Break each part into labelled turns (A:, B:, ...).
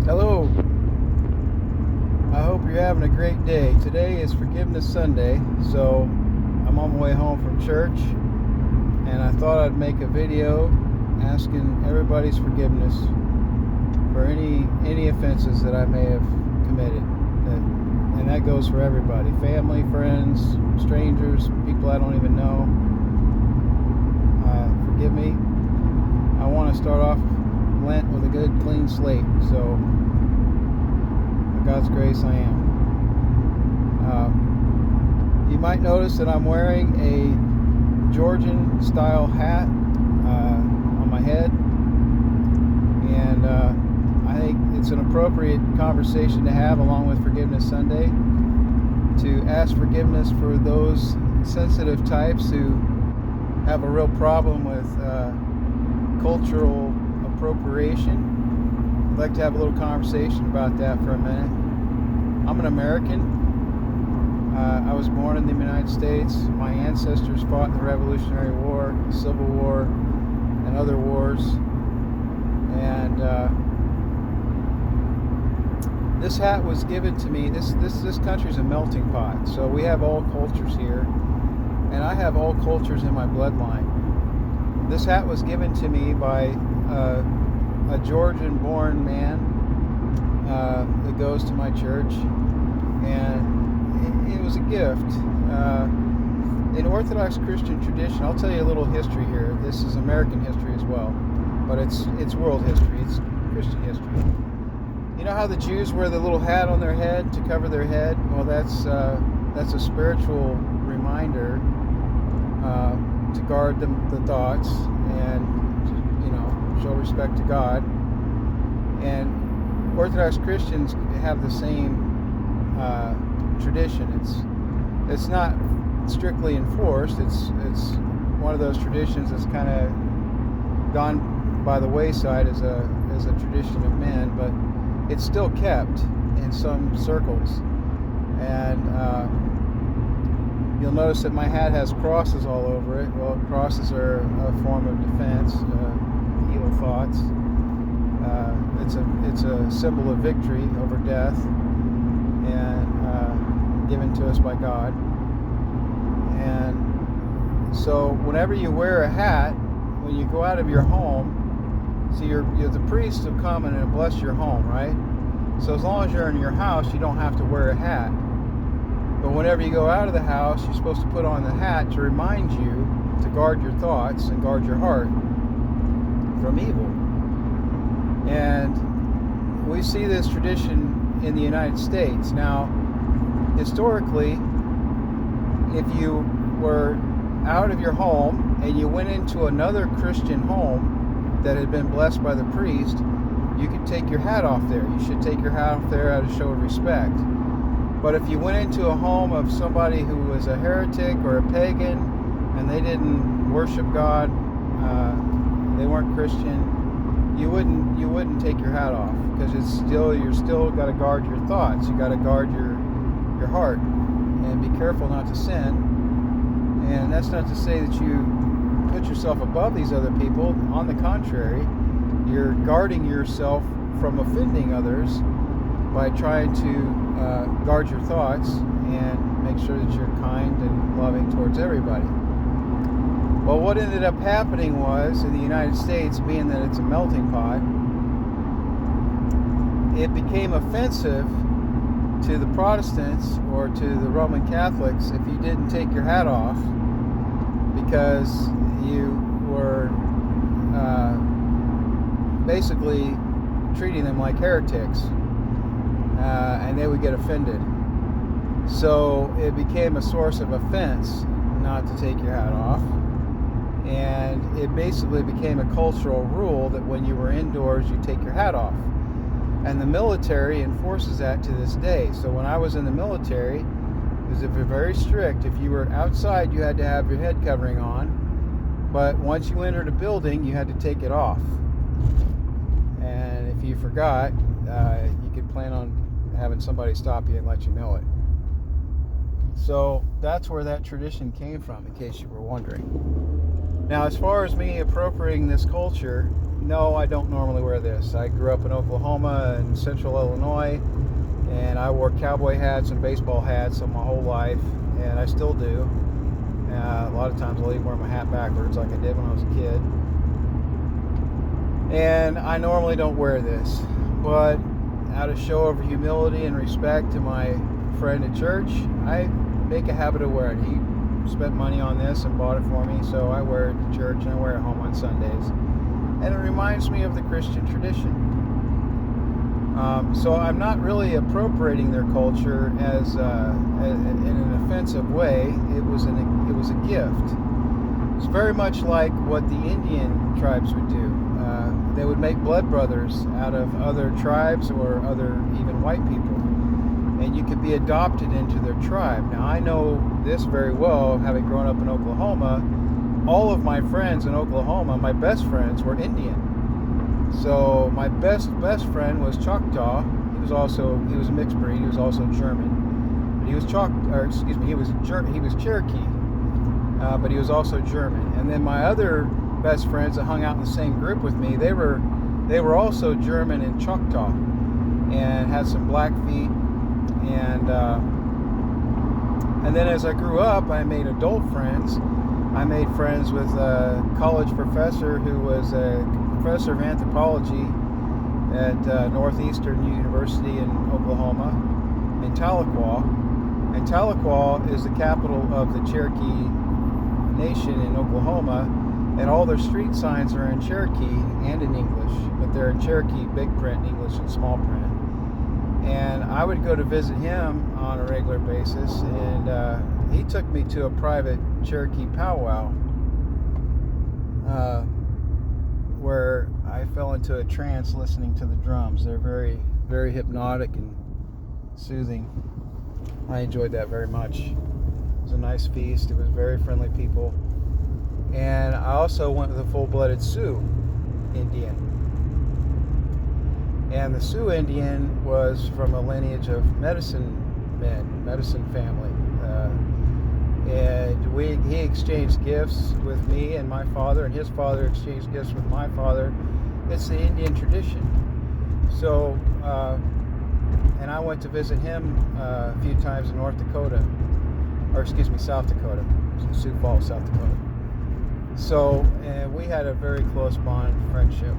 A: Hello, I hope you're having a great day. Today is Forgiveness Sunday, so I'm on my way home from church, and I thought I'd make a video asking everybody's forgiveness for any offenses that I may have committed. And that goes for everybody, family, friends, strangers, people I don't even know. Forgive me. I want to start off Lent with a good clean slate, so by God's grace I am. You might notice that I'm wearing a Georgian style hat on my head, and I think it's an appropriate conversation to have along with Forgiveness Sunday, to ask forgiveness for those sensitive types who have a real problem with cultural appropriation. I'd like to have a little conversation about that for a minute. I'm an American. I was born in the United States. My ancestors fought in the Revolutionary War, the Civil War, and other wars. And this hat was given to me. This country's a melting pot. So we have all cultures here, and I have all cultures in my bloodline. This hat was given to me by a Georgian-born man that goes to my church, and it was a gift. In Orthodox Christian tradition, I'll tell you a little history here. This is American history as well, but it's world history. It's Christian history. You know how the Jews wear the little hat on their head to cover their head? Well, that's a spiritual reminder to guard the thoughts and, show respect to God. And Orthodox Christians have the same tradition. It's not strictly enforced. It's one of those traditions that's kind of gone by the wayside as a tradition of men, but it's still kept in some circles. And you'll notice that my hat has crosses all over it. Well, crosses are a form of defense, evil thoughts. It's a symbol of victory over death, and given to us by God. And so whenever you wear a hat, when you go out of your home, see, the priest will come and bless your home, right? So as long as you're in your house, you don't have to wear a hat. But whenever you go out of the house, you're supposed to put on the hat to remind you to guard your thoughts and guard your heart from evil. And we see this tradition in the United States. Now, historically, if you were out of your home and you went into another Christian home that had been blessed by the priest, you could take your hat off there. You should take your hat off there out of show of respect. But if you went into a home of somebody who was a heretic or a pagan and they didn't worship God, they weren't Christian, you wouldn't take your hat off, because you're still got to guard your thoughts. You got to guard your heart and be careful not to sin. And that's not to say that you put yourself above these other people. On the contrary, you're guarding yourself from offending others by trying to guard your thoughts and make sure that you're kind and loving towards everybody. Well, what ended up happening was, in the United States, being that it's a melting pot, it became offensive to the Protestants or to the Roman Catholics if you didn't take your hat off, because you were basically treating them like heretics, and they would get offended. So it became a source of offense not to take your hat off, and it basically became a cultural rule that when you were indoors, you take your hat off. And the military enforces that to this day. So when I was in the military, it was very strict. If you were outside, you had to have your head covering on, but once you entered a building, you had to take it off. And if you forgot, you could plan on having somebody stop you and let you know it. So that's where that tradition came from, in case you were wondering. Now, as far as me appropriating this culture, no, I don't normally wear this. I grew up in Oklahoma and central Illinois, and I wore cowboy hats and baseball hats my whole life, and I still do. A lot of times I'll even wear my hat backwards like I did when I was a kid. And I normally don't wear this, but out of show of humility and respect to my friend at church, I make a habit of wearing it. He spent money on this and bought it for me, so I wear it to church and I wear it home on Sundays. And it reminds me of the Christian tradition. So I'm not really appropriating their culture as in an offensive way. It was a gift. It's very much like what the Indian tribes would do. They would make blood brothers out of other tribes or other even white people, and you could be adopted into their tribe. Now, I know this very well, having grown up in Oklahoma. All of my friends in Oklahoma, my best friends, were Indian. So my best friend was Choctaw. He was a mixed breed. He was also German, but he was he was Cherokee, but he was also German. And then my other best friends that hung out in the same group with me, they were also German and Choctaw, and had some black feet. And then as I grew up, I made adult friends. I made friends with a college professor who was a professor of anthropology at Northeastern University in Oklahoma, in Tahlequah. And Tahlequah is the capital of the Cherokee Nation in Oklahoma, and all their street signs are in Cherokee and in English, but they're in Cherokee big print, English and small print. And I would go to visit him on a regular basis, and he took me to a private Cherokee powwow where I fell into a trance listening to the drums. They're very, very hypnotic and soothing. I enjoyed that very much. It was a nice feast. It was very friendly people. And I also went with a full-blooded Sioux Indian. And the Sioux Indian was from a lineage of medicine family. And he exchanged gifts with me and my father, and his father exchanged gifts with my father. It's the Indian tradition. So, and I went to visit him a few times in South Dakota, Sioux Falls, South Dakota. So, and we had a very close bond of friendship.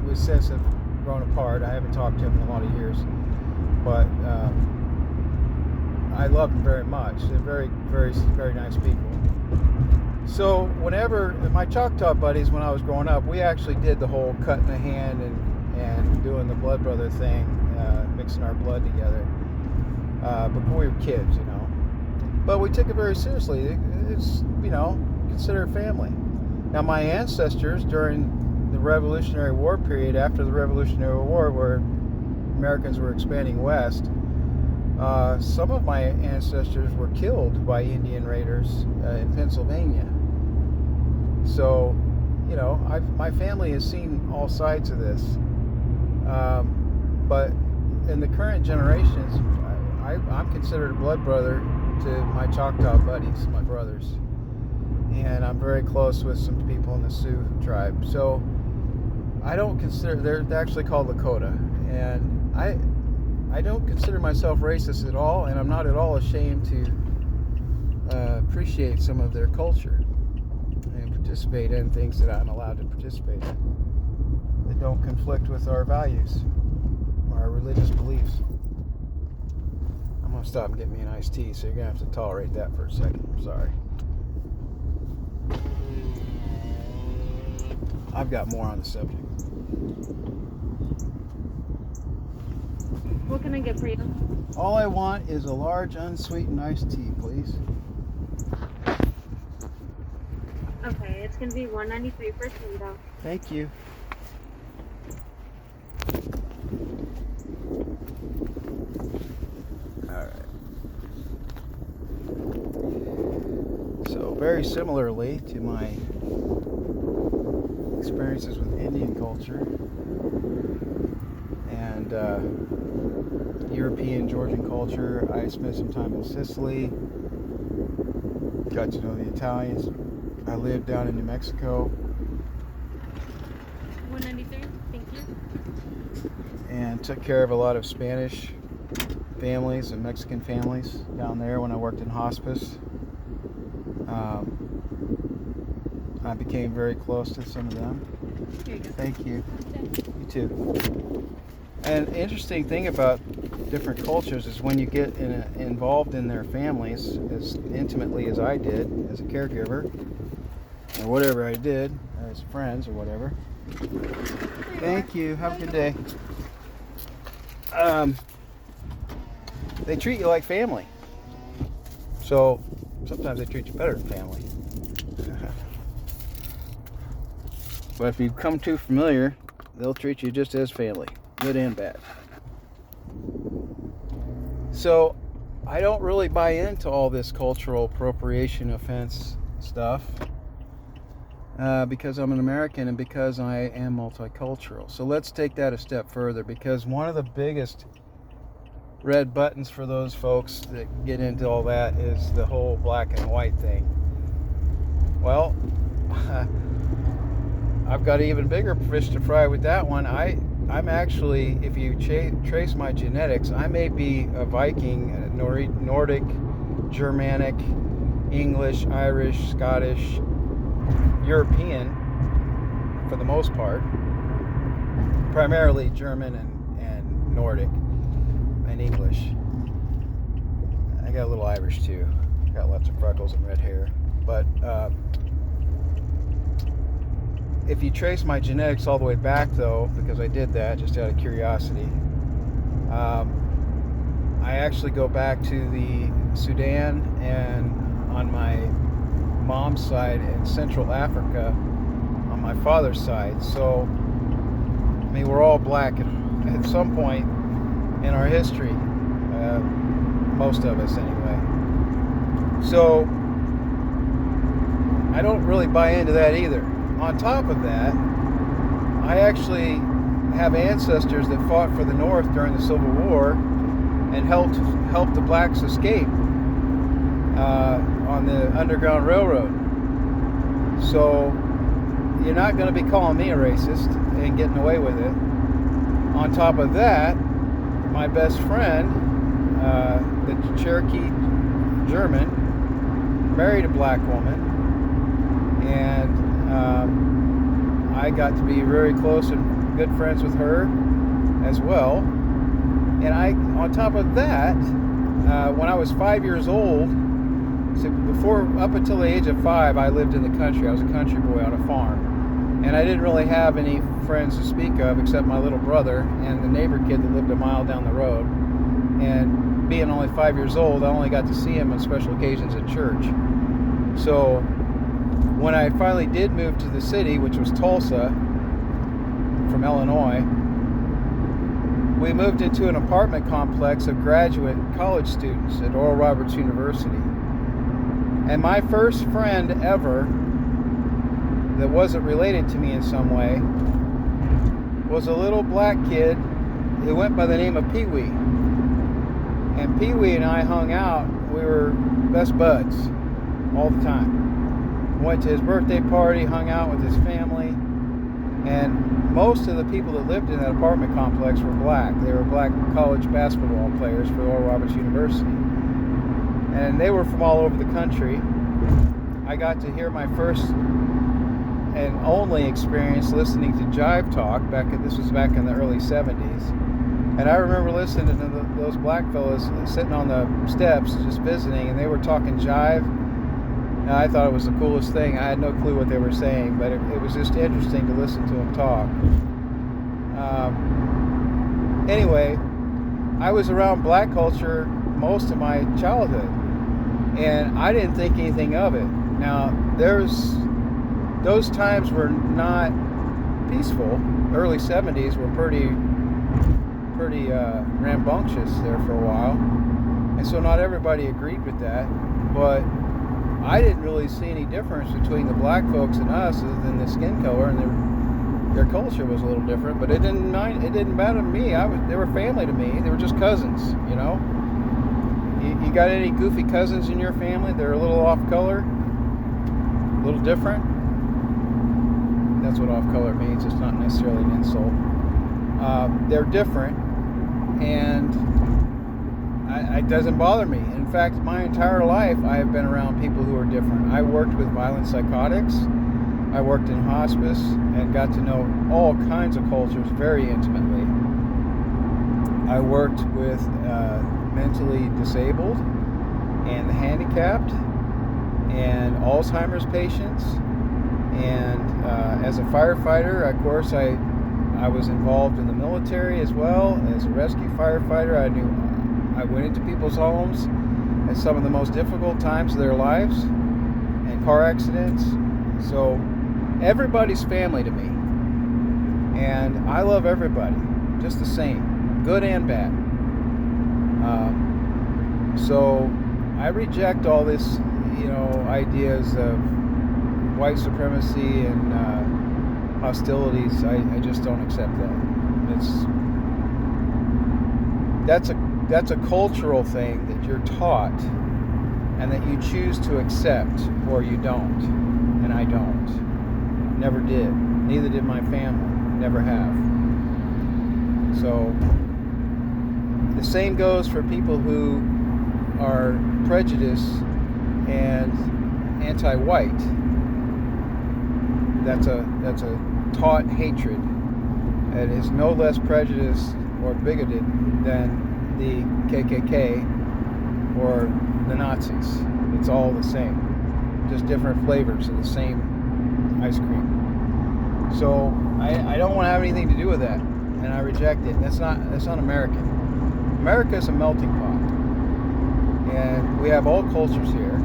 A: We since have grown apart. I haven't talked to him in a lot of years, but I love them very much. They're very, very, very nice people. So whenever my Choctaw buddies, when I was growing up, we actually did the whole cutting the hand and doing the blood brother thing, mixing our blood together. But we were kids, you know. But we took it very seriously. It's, you know, considered family. Now, my ancestors during the Revolutionary War period, after the Revolutionary War, where Americans were expanding west, some of my ancestors were killed by Indian raiders in Pennsylvania. So, you know, my family has seen all sides of this. But in the current generations, I'm considered a blood brother to my Choctaw buddies, my brothers. And I'm very close with some people in the Sioux tribe. So I don't consider, they're actually called Lakota. And I don't consider myself racist at all, and I'm not at all ashamed to appreciate some of their culture and participate in things that I'm allowed to participate in that don't conflict with our values or our religious beliefs. I'm going to stop and get me an iced tea, so you're going to have to tolerate that for a second. I'm sorry. I've got more on the subject.
B: What can I get for you?
A: All I want is a large unsweetened iced tea, please.
B: Okay, it's going to be $1.93 for $3.
A: Thank you. Alright. So, very similarly to my experiences with Indian culture and European Georgian culture, I spent some time in Sicily, got to know the Italians, I lived down in New Mexico
B: 193. Thank you.
A: and took care of a lot of Spanish families and Mexican families down there when I worked in hospice. I became very close to some of them.
B: Here you go.
A: Thank you. You too. And interesting thing about different cultures is when you get involved in their families as intimately as I did as a caregiver, or whatever I did as friends or whatever. Thank you. Have a good day. They treat you like family. So sometimes they treat you better than family. But if you become too familiar, they'll treat you just as family, good and bad. So I don't really buy into all this cultural appropriation offense stuff because I'm an American and because I am multicultural. So let's take that a step further, because one of the biggest red buttons for those folks that get into all that is the whole black and white thing. Well, I've got even bigger fish to fry with that one. I'm actually, if you trace my genetics, I may be a Viking, Nordic, Germanic, English, Irish, Scottish, European, for the most part. Primarily German and Nordic and English. I got a little Irish too. Got lots of freckles and red hair. But if you trace my genetics all the way back, though, because I did that just out of curiosity, I actually go back to the Sudan and on my mom's side in Central Africa on my father's side. So, I mean, we're all black at some point in our history, most of us anyway. So, I don't really buy into that either. On top of that, I actually have ancestors that fought for the North during the Civil War and helped the blacks escape on the Underground Railroad. So you're not going to be calling me a racist and getting away with it. On top of that, my best friend, the Cherokee German, married a black woman, and I got to be very close and good friends with her as well. And on top of that, when I was 5 years old, so up until the age of 5, I lived in the country. I was a country boy on a farm. And I didn't really have any friends to speak of except my little brother and the neighbor kid that lived a mile down the road. And being only 5 years old, I only got to see him on special occasions at church. So when I finally did move to the city, which was Tulsa, from Illinois, we moved into an apartment complex of graduate college students at Oral Roberts University. And my first friend ever that wasn't related to me in some way was a little black kid who went by the name of Pee Wee. And Pee Wee and I hung out. We were best buds all the time. Went to his birthday party, hung out with his family, and most of the people that lived in that apartment complex were black. They were black college basketball players for Oral Roberts University. And they were from all over the country. I got to hear my first and only experience listening to Jive Talk. This was back in the early 70s. And I remember listening to those black fellas sitting on the steps just visiting, and they were talking jive. And I thought it was the coolest thing. I had no clue what they were saying, but it was just interesting to listen to them talk. Anyway, I was around black culture most of my childhood, and I didn't think anything of it. Now, those times were not peaceful. The early 70s were pretty rambunctious there for a while, and so not everybody agreed with that, but I didn't really see any difference between the black folks and us other than the skin color, and their culture was a little different, but it didn't matter to me. They were family to me. They were just cousins, you know. You got any goofy cousins in your family? They're a little off color? a little different. That's what off-color means. It's not necessarily an insult. They're different, and it doesn't bother me. In fact, my entire life I have been around people who are different. I worked with violent psychotics. I worked in hospice and got to know all kinds of cultures very intimately. I worked with mentally disabled and the handicapped and Alzheimer's patients. And as a firefighter, of course, I was involved in the military as well. As a rescue firefighter, I went into people's homes at some of the most difficult times of their lives and car accidents. So everybody's family to me. And I love everybody just the same, good and bad. So I reject all this, ideas of white supremacy and hostilities. I just don't accept that. That's a cultural thing that you're taught and that you choose to accept or you don't. And I don't. Never did. Neither did my family. Never have. So the same goes for people who are prejudiced and anti-white. That's a taught hatred. It is no less prejudiced or bigoted than the KKK or the Nazis. It's all the same, just different flavors of the same ice cream. So I don't want to have anything to do with that, and I reject it. That's not American. America is a melting pot, and we have all cultures here.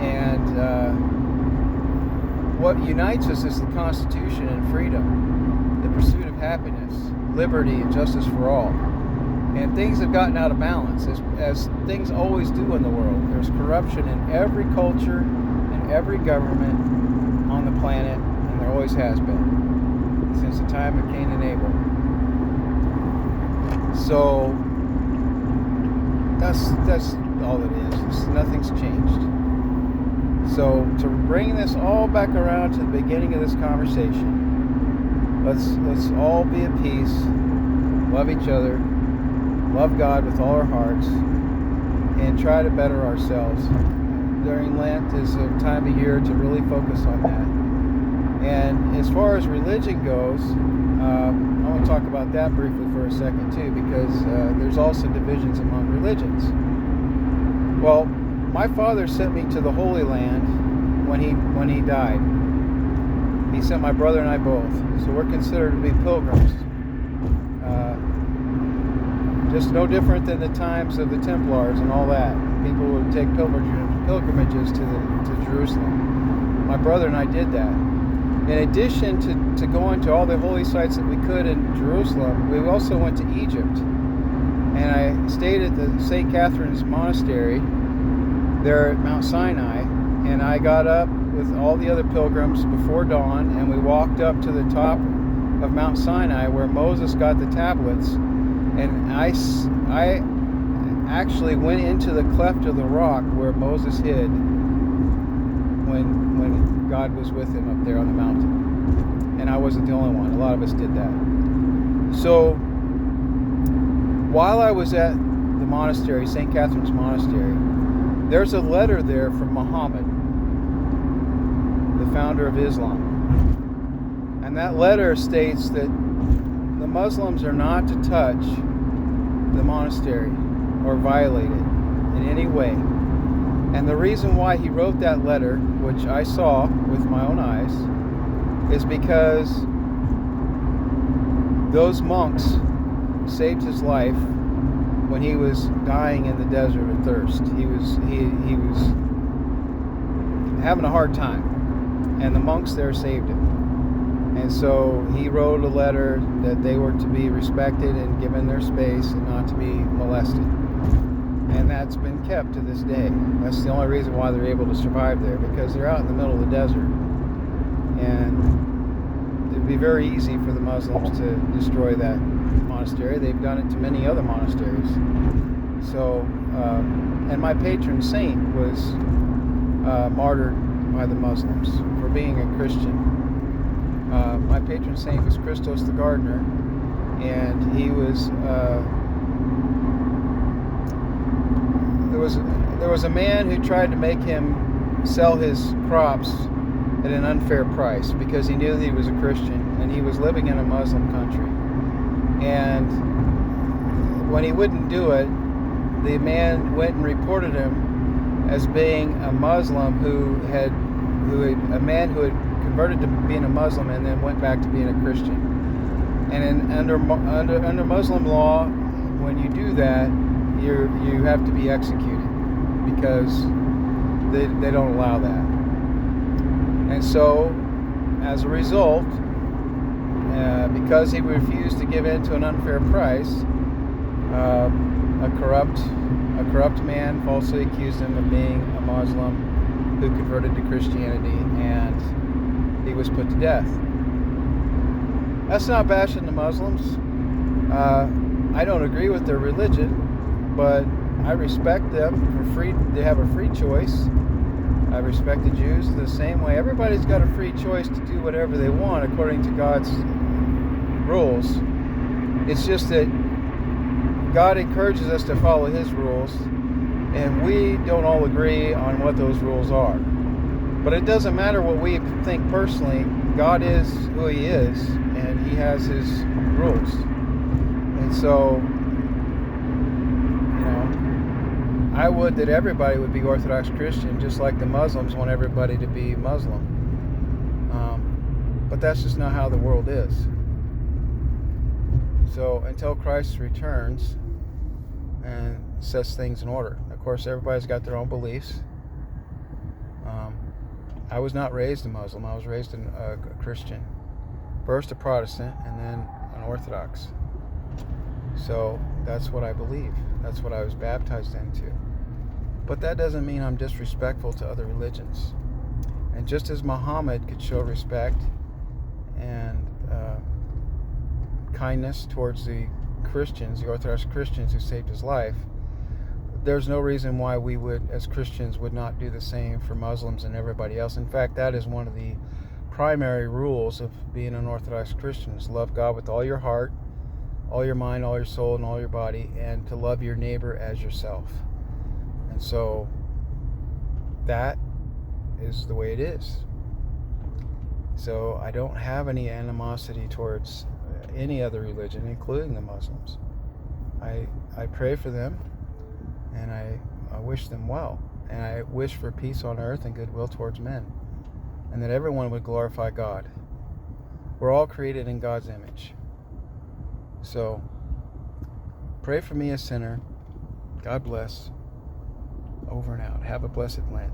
A: And what unites us is the Constitution and freedom, the pursuit of happiness, liberty, and justice for all. And things have gotten out of balance, as things always do in the world. There's corruption in every culture, in every government on the planet, and there always has been, since the time of Cain and Abel. So, that's all it is. Nothing's changed. So, to bring this all back around to the beginning of this conversation, let's all be at peace, love each other, love God with all our hearts, and try to better ourselves. During Lent is a time of year to really focus on that. And as far as religion goes, I want to talk about that briefly for a second too, because there's also divisions among religions. Well, my father sent me to the Holy Land when he died. He sent my brother and I both, so we're considered to be pilgrims. Just no different than the times of the Templars and all that. People would take pilgrimages to Jerusalem. My brother and I did that. In addition to going to all the holy sites that we could in Jerusalem, we also went to Egypt. And I stayed at the St. Catherine's Monastery there at Mount Sinai. And I got up with all the other pilgrims before dawn, and we walked up to the top of Mount Sinai where Moses got the tablets. And I actually went into the cleft of the rock where Moses hid when God was with him up there on the mountain. And I wasn't the only one. A lot of us did that. So while I was at the monastery, St. Catherine's Monastery, there's a letter there from Muhammad, the founder of Islam. And that letter states that the Muslims are not to touch the monastery or violate it in any way. And the reason why he wrote that letter, which I saw with my own eyes, is because those monks saved his life when he was dying in the desert of thirst. He was having a hard time, and the monks there saved him. And so he wrote a letter that they were to be respected and given their space and not to be molested. And that's been kept to this day. That's the only reason why they're able to survive there, because they're out in the middle of the desert. And it would be very easy for the Muslims to destroy that monastery. They've done it to many other monasteries. So, and my patron saint was martyred by the Muslims for being a Christian. My patron saint was Christos the gardener, and he was there was a man who tried to make him sell his crops at an unfair price because he knew that he was a Christian and he was living in a Muslim country. And when he wouldn't do it, the man went and reported him as being a Muslim who had converted to being a Muslim and then went back to being a Christian. And under Muslim law, when you do that, you have to be executed because they don't allow that. And so, as a result, because he refused to give in to an unfair price, a corrupt man falsely accused him of being a Muslim who converted to Christianity, and he was put to death. That's not bashing the Muslims. I don't agree with their religion, but I respect them for free. They have a free choice. I respect the Jews the same way. Everybody's got a free choice to do whatever they want according to God's rules. It's just that God encourages us to follow His rules, and we don't all agree on what those rules are. But it doesn't matter what we think personally. God is who He is, and He has His rules. And so, I would that everybody would be Orthodox Christian, just like the Muslims want everybody to be Muslim. But that's just not how the world is. So until Christ returns and sets things in order. Of course, everybody's got their own beliefs. I was not raised a Muslim. I was raised a Christian. First a Protestant and then an Orthodox. So that's what I believe. That's what I was baptized into. But that doesn't mean I'm disrespectful to other religions. And just as Muhammad could show respect and kindness towards the Christians, the Orthodox Christians who saved his life, there's no reason why we would, as Christians, would not do the same for Muslims and everybody else. In fact, that is one of the primary rules of being an Orthodox Christian, is love God with all your heart, all your mind, all your soul, and all your body, and to love your neighbor as yourself. And so that is the way it is. So I don't have any animosity towards any other religion, including the Muslims. I pray for them, and I wish them well, and I wish for peace on earth and goodwill towards men, and that everyone would glorify God. We're all created in God's image. So pray for me, a sinner. God bless. Over and out. Have a blessed Lent.